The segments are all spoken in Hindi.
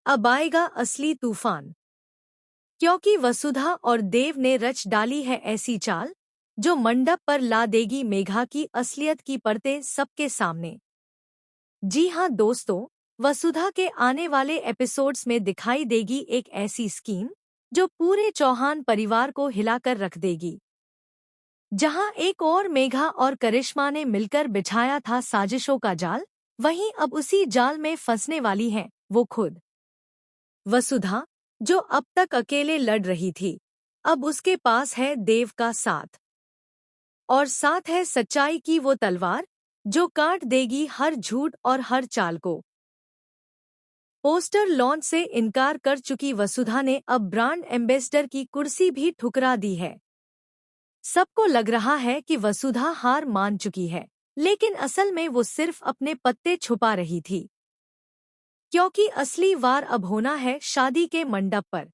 अब आएगा असली तूफान। क्योंकि वसुधा और देव ने रच डाली है ऐसी चाल जो मंडप पर ला देगी मेघा की असलियत की परतें सबके सामने। जी हाँ दोस्तों, वसुधा के आने वाले एपिसोड्स में दिखाई देगी एक ऐसी स्कीम जो पूरे चौहान परिवार को हिलाकर रख देगी। जहां एक और मेघा और करिश्मा ने मिलकर बिछाया था साजिशों का जाल, वहीं अब उसी जाल में फंसने वाली है वो खुद। वसुधा, जो अब तक अकेले लड़ रही थी, अब उसके पास है देव का साथ। और साथ है सच्चाई की वो तलवार जो काट देगी हर झूठ और हर चाल को। पोस्टर लॉन्च से इनकार कर चुकी वसुधा ने अब ब्रांड एम्बेसडर की कुर्सी भी ठुकरा दी है। सबको लग रहा है कि वसुधा हार मान चुकी है, लेकिन असल में वो सिर्फ अपने पत्ते छुपा रही थी। क्योंकि असली वार अब होना है शादी के मंडप पर।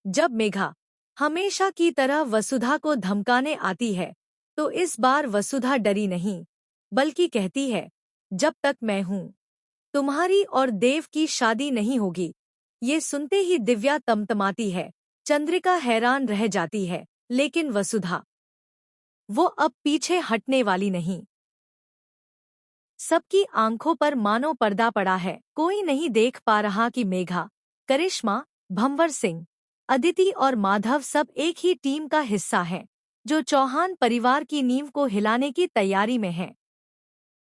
जब मेघा हमेशा की तरह वसुधा को धमकाने आती है, तो इस बार वसुधा डरी नहीं, बल्कि कहती है, जब तक मैं हूँ, तुम्हारी और देव की शादी नहीं होगी। ये सुनते ही दिव्या तमतमाती है, चंद्रिका हैरान रह जाती है, लेकिन वसुधा, वो अब पीछे हटने वाली नहीं। सबकी आंखों पर मानो पर्दा पड़ा है। कोई नहीं देख पा रहा कि मेघा, करिश्मा, भंवर सिंह, अदिति और माधव सब एक ही टीम का हिस्सा हैं, जो चौहान परिवार की नींव को हिलाने की तैयारी में हैं।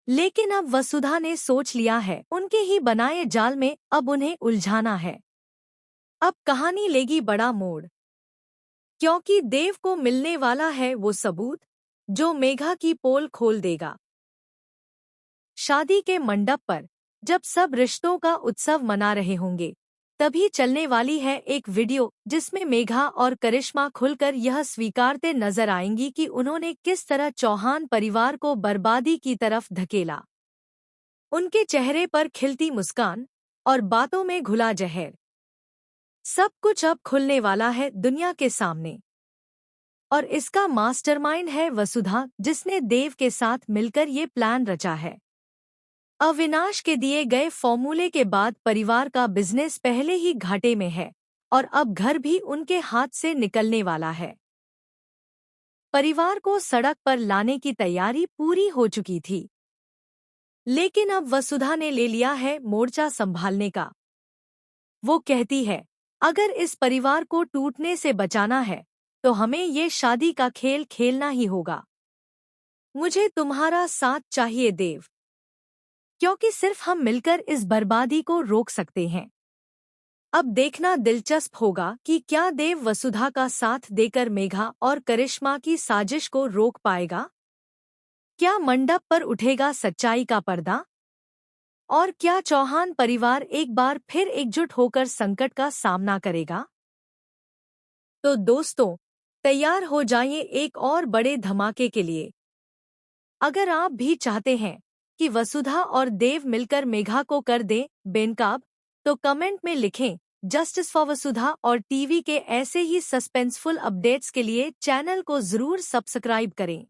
लेकिन अब वसुधा ने सोच लिया है, उनके ही बनाए जाल में अब उन्हें उलझाना है। अब कहानी लेगी बड़ा मोड़, क्योंकि देव को मिलने वाला है वो सबूत जो मेघा की पोल खोल देगा। शादी के मंडप पर जब सब रिश्तों का उत्सव मना रहे होंगे, तभी चलने वाली है एक वीडियो जिसमें मेघा और करिश्मा खुलकर यह स्वीकारते नजर आएंगी कि उन्होंने किस तरह चौहान परिवार को बर्बादी की तरफ धकेला। उनके चेहरे पर खिलती मुस्कान और बातों में घुला जहर, सब कुछ अब खुलने वाला है दुनिया के सामने। और इसका मास्टरमाइंड है वसुधा, जिसने देव के साथ मिलकर ये प्लान रचा है। अविनाश के दिए गए फॉर्मूले के बाद परिवार का बिजनेस पहले ही घाटे में है और अब घर भी उनके हाथ से निकलने वाला है। परिवार को सड़क पर लाने की तैयारी पूरी हो चुकी थी, लेकिन अब वसुधा ने ले लिया है मोर्चा संभालने का। वो कहती है, अगर इस परिवार को टूटने से बचाना है, तो हमें ये शादी का खेल खेलना ही होगा। मुझे तुम्हारा साथ चाहिए देव, क्योंकि सिर्फ हम मिलकर इस बर्बादी को रोक सकते हैं। अब देखना दिलचस्प होगा कि क्या देव वसुधा का साथ देकर मेघा और करिश्मा की साजिश को रोक पाएगा। क्या मंडप पर उठेगा सच्चाई का पर्दा, और क्या चौहान परिवार एक बार फिर एकजुट होकर संकट का सामना करेगा। तो दोस्तों, तैयार हो जाइए एक और बड़े धमाके के लिए। अगर आप भी चाहते हैं कि वसुधा और देव मिलकर मेघा को कर दें बेनकाब, तो कमेंट में लिखें जस्टिस फॉर वसुधा। और टीवी के ऐसे ही सस्पेंसफुल अपडेट्स के लिए चैनल को जरूर सब्सक्राइब करें।